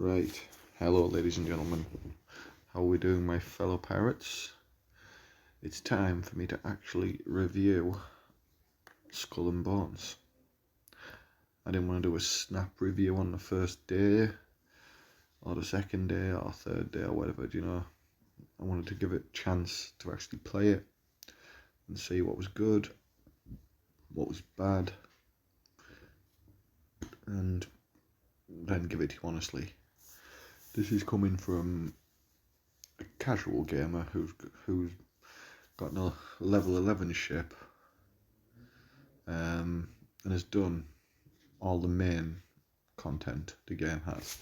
Right, hello ladies and gentlemen, how are we doing my fellow pirates? It's time for me to actually review Skull and Bones. I didn't want to do a snap review on the first day, or the second day, or third day, or whatever, I wanted to give it a chance to actually play it, and see what was good, what was bad, and then give it to you honestly. This is coming from a casual gamer who's got a level 11 ship, and has done all the main content the game has.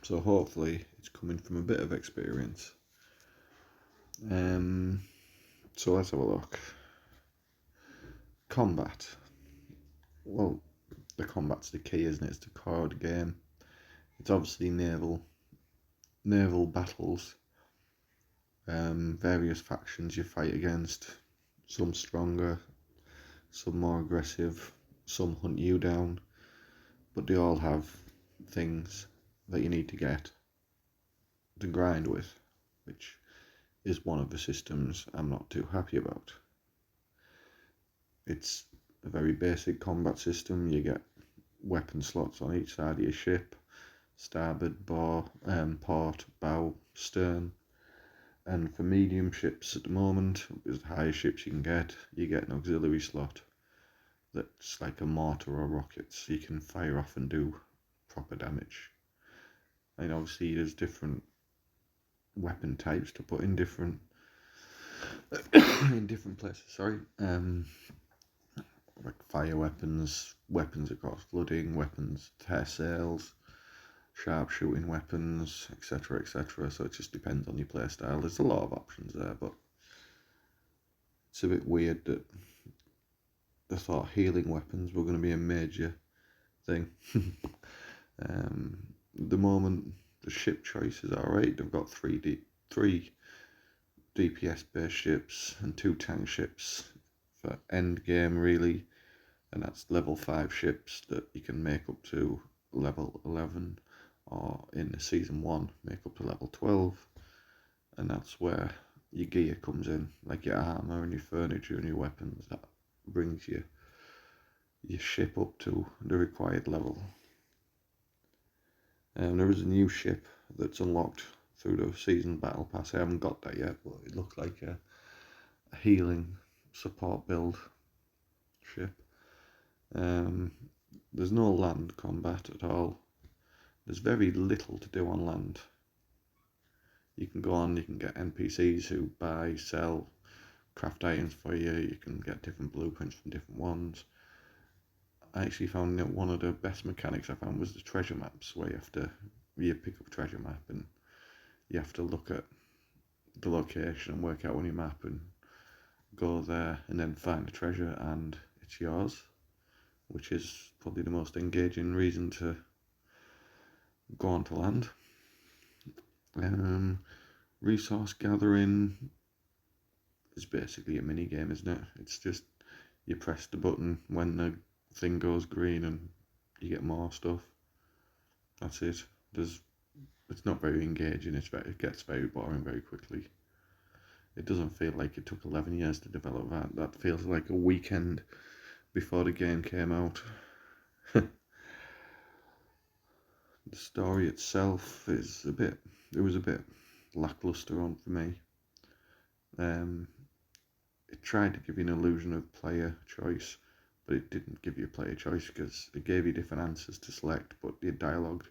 So hopefully it's coming from a bit of experience. So let's have a look. Combat. Well, the combat's the key, isn't it? It's the core of the game. It's obviously naval battles. Various factions you fight against. Some stronger, some more aggressive, some hunt you down, but they all have things that you need to get to grind with, which is one of the systems I'm not too happy about. It's a very basic combat system. You get weapon slots on each side of your ship: starboard, port, bow, stern. And for medium ships at the moment, as the highest ships you get an auxiliary slot that's like a mortar or rockets, so you can fire off and do proper damage. And obviously there's different weapon types to put in different places. Like fire weapons, weapons that cause flooding, weapons tear sails, sharpshooting weapons, etc., etc. So it just depends on your playstyle. There's a lot of options there, but it's a bit weird that I thought healing weapons were going to be a major thing. At the moment, the ship choice is alright. They've got three DPS based ships and 2 tank ships for end game, really, and that's level 5 ships that you can make up to level 11, or in the season 1 make up to level 12, and that's where your gear comes in, like your armor and your furniture and your weapons. That brings your ship up to the required level. There is a new ship that's unlocked through the season battle pass. I haven't got that yet, but it looks like a healing support build ship. There's no land combat at all. There's very little to do on land. You can go on, you can get NPCs who buy, sell, craft items for you. You can get different blueprints from different ones. I actually found that one of the best mechanics I found was the treasure maps, where you pick up a treasure map and you have to look at the location and work out on your map and go there and then find the treasure and it's yours, which is probably the most engaging reason to go onto land. Resource gathering is basically a mini game, isn't it? It's just you press the button when the thing goes green and you get more stuff. That's it. It's not very engaging. It gets very boring very quickly. It doesn't feel like it took 11 years to develop that. That feels like a weekend before the game came out. The story itself was a bit lackluster on for me. It tried to give you an illusion of player choice, but it didn't give you a player choice because it gave you different answers to select, but the dialogue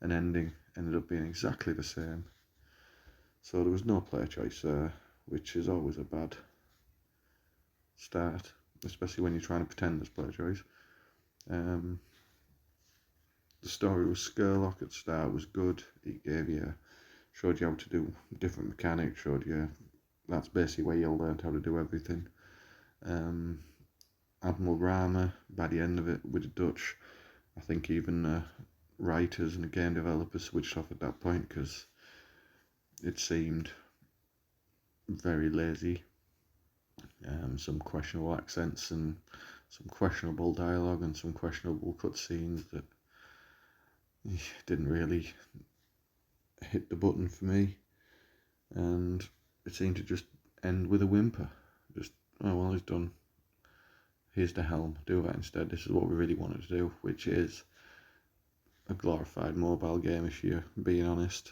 and ending ended up being exactly the same. So there was no player choice there, which is always a bad start, especially when you're trying to pretend there's player choice. The story with Skurlock at the start was good. It showed you how to do different mechanics, showed you that's basically where you learned how to do everything. Admiral Rama, by the end of it, with the Dutch, I think even the writers and the game developers switched off at that point because it seemed very lazy. Some questionable accents and some questionable dialogue and some questionable cutscenes that didn't really hit the button for me, and it seemed to just end with a whimper. Just, oh well, it's done. Here's the helm, do that instead. This is what we really wanted to do, which is a glorified mobile game, if you're being honest.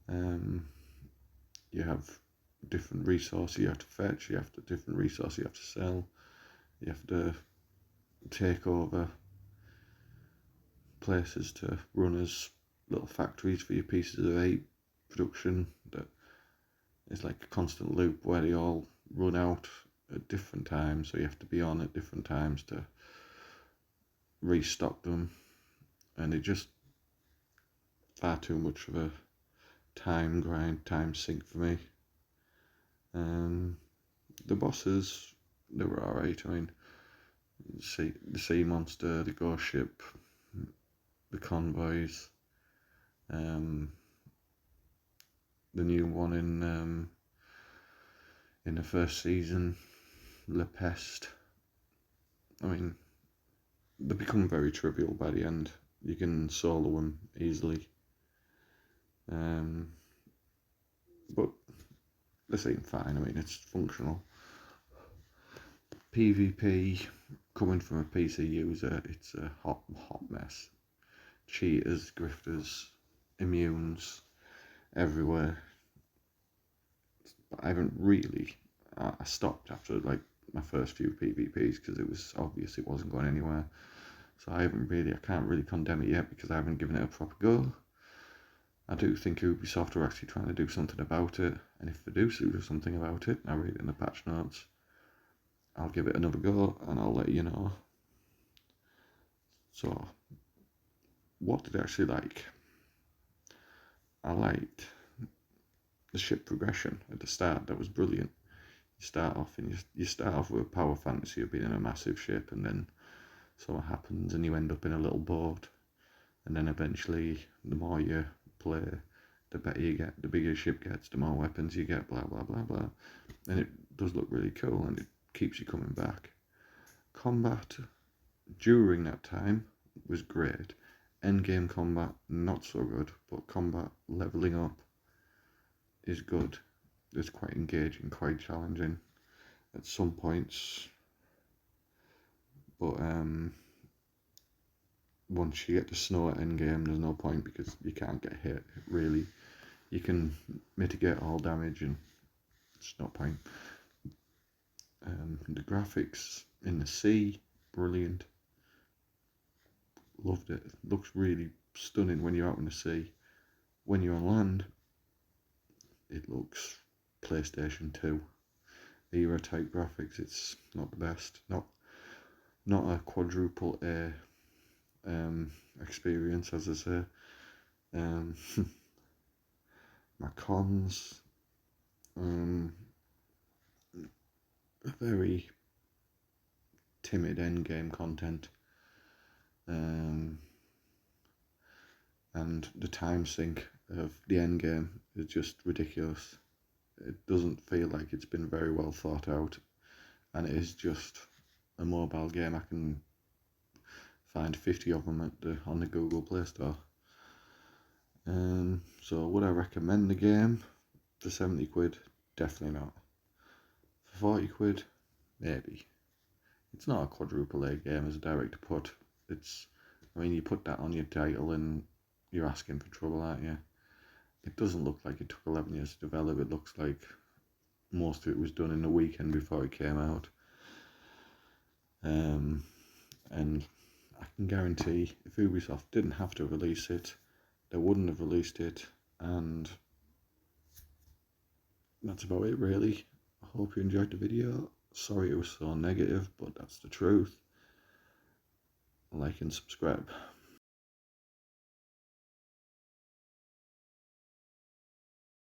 You have different resources you have to fetch, you have different resources you have to sell, you have to take over places to run as little factories for your pieces of 8 production. That is like a constant loop where they all run out at different times, so you have to be on at different times to restock them, and it just far too much of a time grind, time sink for me. The bosses, they were alright. I mean, the sea monster, the ghost ship, the convoys, the new one in the first season, Le Peste. I mean, they become very trivial by the end. You can solo them easily. But they seem fine. I mean, it's functional. PvP, coming from a PC user, it's a hot mess. Cheaters, grifters, immunes, everywhere. But I haven't really. I stopped after like my first few PvPs because it was obvious it wasn't going anywhere. So I can't really condemn it yet because I haven't given it a proper go. I do think Ubisoft are actually trying to do something about it, and if they do something about it, I read it in the patch notes, I'll give it another go and I'll let you know. So, what did I actually like? I liked the ship progression at the start. That was brilliant. You start off with a power fantasy of being in a massive ship, and then something happens and you end up in a little boat, and then eventually the more you play, the better you get, the bigger the ship gets, the more weapons you get, blah blah blah blah, and it does look really cool and it keeps you coming back. Combat during that time was great. Endgame combat not so good, but combat leveling up is good. It's quite engaging, quite challenging at some points, but once you get to snow at endgame, there's no point because you can't get hit, really. You can mitigate all damage and it's no point. The graphics in the sea, brilliant. Loved it. Looks really stunning when you're out in the sea. When you're on land, it looks PlayStation 2 era type graphics. It's not the best. Not a quadruple A experience, as I say. My cons, very timid endgame content, and the time sink of the endgame is just ridiculous. It doesn't feel like it's been very well thought out, and it is just a mobile game. I can find 50 of them on the Google Play Store. So would I recommend the game for 70 quid? Definitely not. For 40 quid, maybe. It's not a quadruple A game, as a director put. You put that on your title and you're asking for trouble, aren't you? It doesn't look like it took 11 years to develop. It looks like most of it was done in a weekend before it came out. And I can guarantee if Ubisoft didn't have to release it, they wouldn't have released it, and that's about it really. I hope you enjoyed the video. Sorry it was so negative, but that's the truth. Like and subscribe.